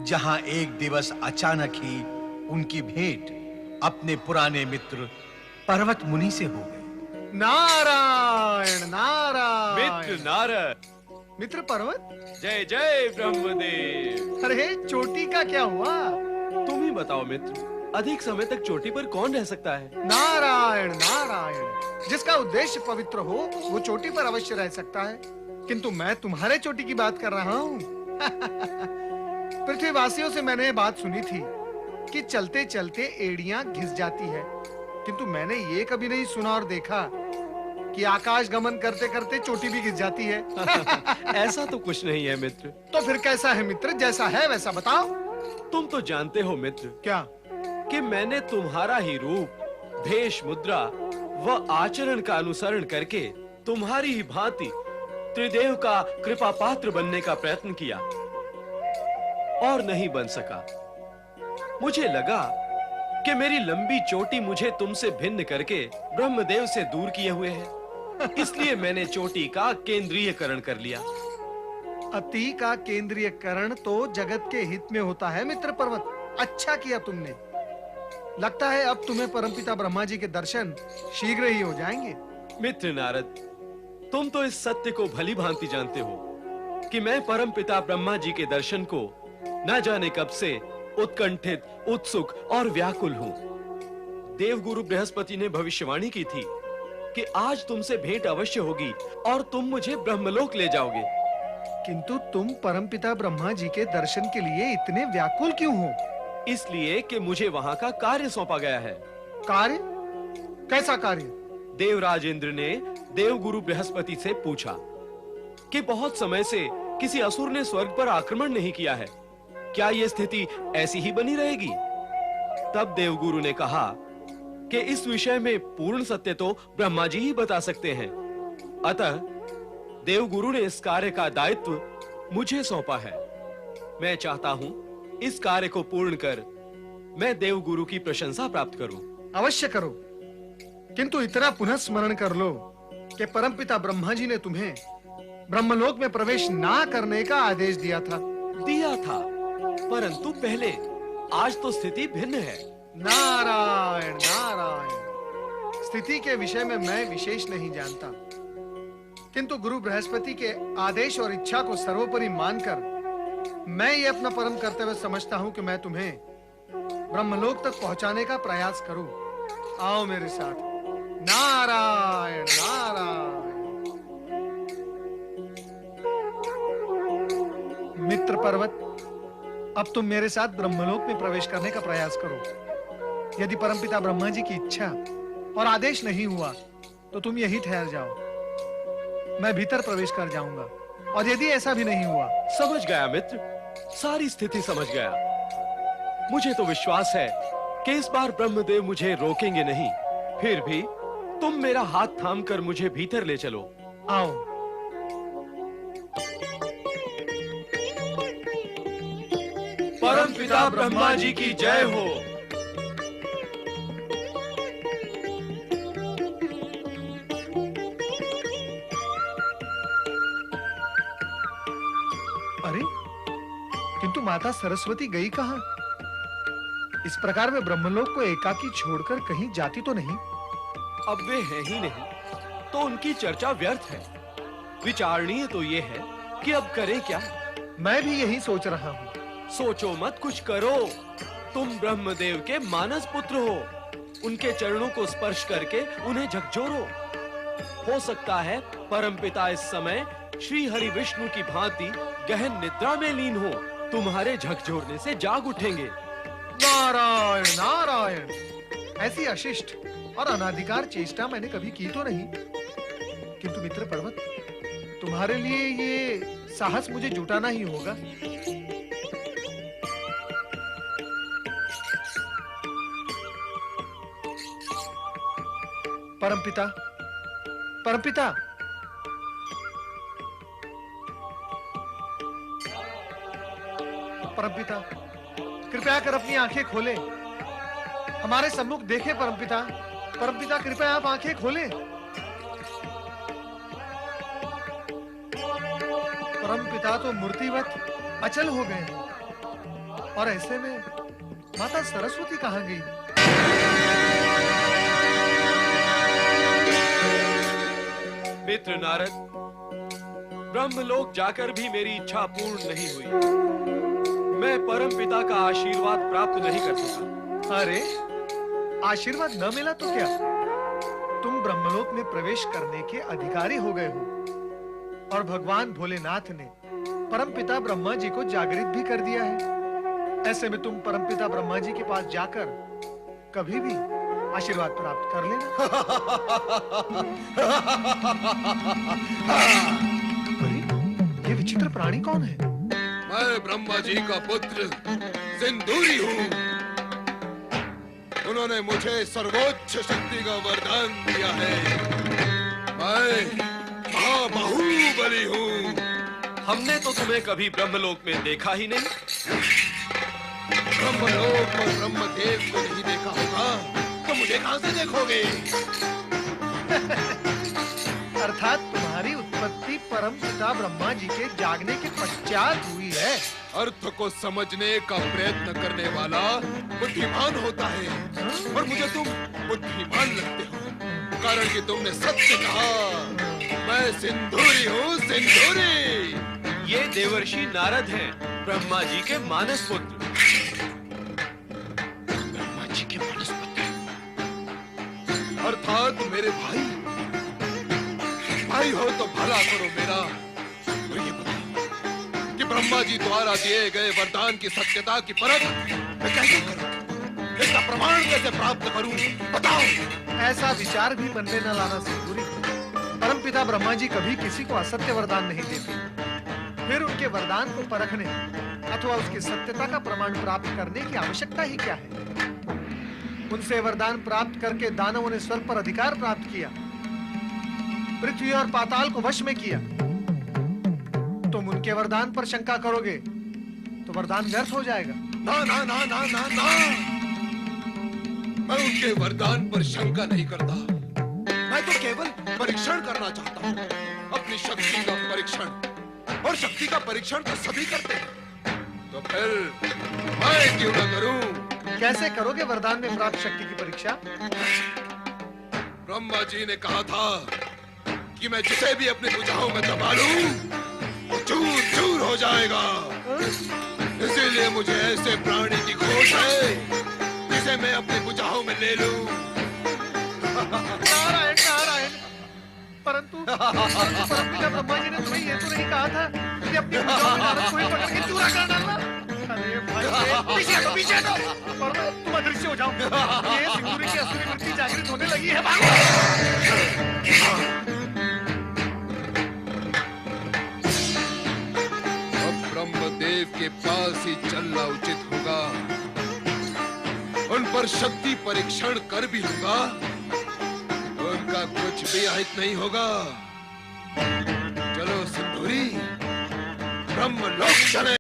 जहां एक दिवस अचानक ही उनकी भेंट अपने पुराने मित्र पर्वत मुनि से हो गई। नारायण नारायण। मित्र नारद। मित्र पर्वत। जय जय ब्रह्मदेव। अरे चोटी का क्या हुआ? तुम ही बताओ मित्र, अधिक समय तक चोटी पर कौन रह सकता है? नारायण नारायण। जिसका उद्देश्य पवित्र हो वो चोटी पर अवश्य रह सकता है, किंतु मैं तुम्हारे चोटी की बात कर रहा हूँ। पृथ्वीवासियों से मैंने बात सुनी थी कि चलते चलते एड़ियां घिस जाती है, किंतु मैंने ये कभी नहीं सुना और देखा कि आकाश गमन करते करते चोटी भी घिस जाती है। ऐसा तो कुछ नहीं है मित्र। तो फिर कैसा है मित्र? जैसा है वैसा बताओ। तुम तो जानते हो मित्र क्या? कि मैंने तुम्हारा ही रूप, भेष, मुद्रा व आचरण का अनुसरण करके तुम्हारी ही भांति त्रिदेव का कृपा पात्र बनने का प्रयत्न किया और नहीं बन सका। मुझे लगा कि मेरी लंबी चोटी मुझे तुमसे भिन्न करके ब्रह्मदेव से दूर किए हुए है, इसलिए मैंने चोटी का केंद्रीयकरण कर लिया। अति का केंद्रीयकरण तो जगत के हित में होता है मित्र पर्वत। अच्छा किया तुमने। लगता है अब तुम्हें परमपिता ब्रह्मा जी के दर्शन शीघ्र ही हो जाएंगे। मित्र नारद, तुम तो इस सत्य को भली भांति जानते हो कि मैं परमपिता ब्रह्मा जी के दर्शन को न जाने कब से उत्कंठित, उत्सुक और व्याकुल हूं। देवगुरु बृहस्पति ने भविष्यवाणी की थी कि आज तुमसे भेंट अवश्य होगी और तुम मुझे ब्रह्मलोक ले जाओगे। किंतु तुम परमपिता ब्रह्मा जी के दर्शन के लिए इतने व्याकुल क्यों हो? इसलिए कि मुझे वहां का कार्य सौंपा गया है। कार्य? कैसा कार्य? देवराज इंद्र ने देवगुरु बृहस्पति से पूछा कि बहुत समय से किसी असुर ने स्वर्ग पर आक्रमण नहीं किया है, क्या यह स्थिति ऐसी ही बनी रहेगी? तब देवगुरु ने कहा कि इस विषय में पूर्ण सत्य तो ब्रह्मा जी ही बता सकते हैं। अतः देवगुरु ने इस कार्य का दायित्व मुझे सौंपा है। मैं चाहता हूं इस कार्य को पूर्ण कर मैं देवगुरु की प्रशंसा प्राप्त करूं। अवश्य करो, किंतु इतना पुनः स्मरण कर लो कि परमपिता ब्रह्मा जी ने तुम्हें ब्रह्मलोक में प्रवेश ना करने का आदेश दिया था। परंतु पहले, आज तो स्थिति भिन्न है। नारायण नारायण। स्थिति के विषय में मैं विशेष नहीं जानता, किंतु गुरु बृहस्पति के आदेश और इच्छा को सर्वोपरि मानकर मैं ये अपना परम कर्तव्य समझता हूं कि मैं तुम्हें ब्रह्मलोक तक पहुंचाने का प्रयास करूं। आओ मेरे साथ। नारायण नारायण। मित्र पर्वत, अब तुम मेरे साथ ब्रह्मलोक में प्रवेश करने का प्रयास करो। यदि परमपिता ब्रह्मा जी की इच्छा और आदेश नहीं हुआ तो तुम यहीं ठहर जाओ, मैं भीतर प्रवेश कर जाऊंगा। और यदि ऐसा भी नहीं हुआ? समझ गया मित्र, सारी स्थिति समझ गया। मुझे तो विश्वास है कि इस बार ब्रह्मदेव मुझे रोकेंगे नहीं। फिर भी तुम मेरा हाथ थामकर मुझे भीतर ले चलो। आओ। परमपिता ब्रह्मा जी की जय हो। अरे, किंतु माता सरस्वती गई कहां? इस प्रकार वे ब्रह्मलोक को एकाकी छोड़कर कहीं जाती तो नहीं? अब वे हैं ही नहीं तो उनकी चर्चा व्यर्थ है। विचारणीय तो ये है कि अब करें क्या। मैं भी यही सोच रहा हूं। सोचो मत, कुछ करो। तुम ब्रह्मदेव के मानस पुत्र हो। उनके चरणों को स्पर्श करके उन्हें झकझोरो। हो सकता है परमपिता इस समय श्री हरि विष्णु की भांति गहन निद्रा में लीन हो। तुम्हारे झकझोरने से जाग उठेंगे। नारायण नारायण। ऐसी अशिष्ट और अनाधिकार चेष्टा मैंने कभी की तो नहीं, किंतु मित्र पर्वत, तुम्हारे लिए ये साहस मुझे जुटाना ही होगा। परमपिता, परमपिता, परमपिता, कृपया कर अपनी आंखें खोलें। हमारे सम्मुख देखें परमपिता। परमपिता, कृपया आप आंखें खोलें। परमपिता तो मूर्तिवत अचल हो गए हैं। और ऐसे में माता सरस्वती कहाँ गई? मित्र नारद, ब्रह्मलोक जाकर भी मेरी इच्छा पूर्ण नहीं हुई। मैं परम पिता का आशीर्वाद प्राप्त नहीं कर सका। अरे, आशीर्वाद न मिला तो क्या? तुम ब्रह्मलोक में प्रवेश करने के अधिकारी हो गए हो और भगवान भोलेनाथ ने परमपिता ब्रह्मा जी को जागृत भी कर दिया है। ऐसे में तुम परमपिता ब्रह्मा जी के पास जाकर कभी भी आशीर्वाद प्राप्त कर लेना। अरे, ये विचित्र प्राणी कौन है? मैं ब्रह्मा जी का पुत्र सिंदूरी हूँ। उन्होंने मुझे सर्वोच्च शक्ति का वरदान दिया है। मैं महाबाहुबली हूँ। हमने तो तुम्हें कभी ब्रह्मलोक में देखा ही नहीं। ब्रह्मलोक और ब्रह्मदेव को नहीं देखा होगा तो मुझे कहां से देखोगे? अर्थात तुम्हारी उत्पत्ति परमपिता ब्रह्मा जी के जागने के पश्चात हुई है। अर्थ को समझने का प्रयत्न करने वाला बुद्धिमान होता है और मुझे तुम बुद्धिमान लगते हो, कारण कि तुमने सत्य कहा। मैं सिंदूरी हूँ, सिंदूरी। ये देवर्षि नारद हैं, ब्रह्मा जी के मानस पुत्र। ब्रह्मा जी के मानस पुत्र अर्थात मेरे भाई। भाई हो तो भला करो मेरा। तो ये बताओ कि ब्रह्मा जी द्वारा दिए गए वरदान की सत्यता की परख मैं कैसे करूं? इसका प्रमाण कैसे प्राप्त करूं? बताओ। ऐसा विचार भी मन में न लाना सिंदूरी। परमपिता ब्रह्मा जी कभी किसी को असत्य वरदान नहीं देते। फिर उनके वरदान को परखने अथवा उसकी सत्यता का प्रमाण प्राप्त करने की आवश्यकता ही क्या है? उनसे वरदान प्राप्त करके दानवों ने स्वर्ग पर अधिकार प्राप्त किया, पृथ्वी और पाताल को वश में किया। तुम उनके वरदान पर शंका करोगे तो वरदान व्यर्थ हो जाएगा। ना ना ना ना ना ना, मैं उनके वरदान पर शंका नहीं करता। मैं तो केवल परीक्षण करना चाहता हूँ, अपनी शक्ति का परीक्षण। और शक्ति का परीक्षण तो सभी करते हैं, तो फिर मैं क्यों न करूं? कैसे करोगे वरदान में प्राप्त शक्ति की परीक्षा? ब्रह्मा जी ने कहा था कि मैं जिसे भी अपनी भुजाओं में दबा लूं, वो चूर चूर हो जाएगा। इसीलिए मुझे ऐसे प्राणी की खोज है जिसे मैं अपनी भुजाओं में ले लूं। नारायण नारायण, परंतु परमपिता ब्रह्मा जी ने तुम्हें ये तो नहीं कहा था कि अपनी भुजाओं में नारद को ही पकड़ के चूरा कर डालना? अरे भाई, पीछे हटो, पीछे हटो, वरना तुम अदृश्य हो जाओ। ये सिंदूरी की असली वृत्ति जागृत होने लगी है। भागो। अब ब्रह्मदेव के पास ही चलना उचित होगा। उन पर शक्ति परीक्षण कर भी लूंगा, उनका कुछ भी अहित नहीं होगा। चलो सिंदूरी, ब्रह्मलोक चले।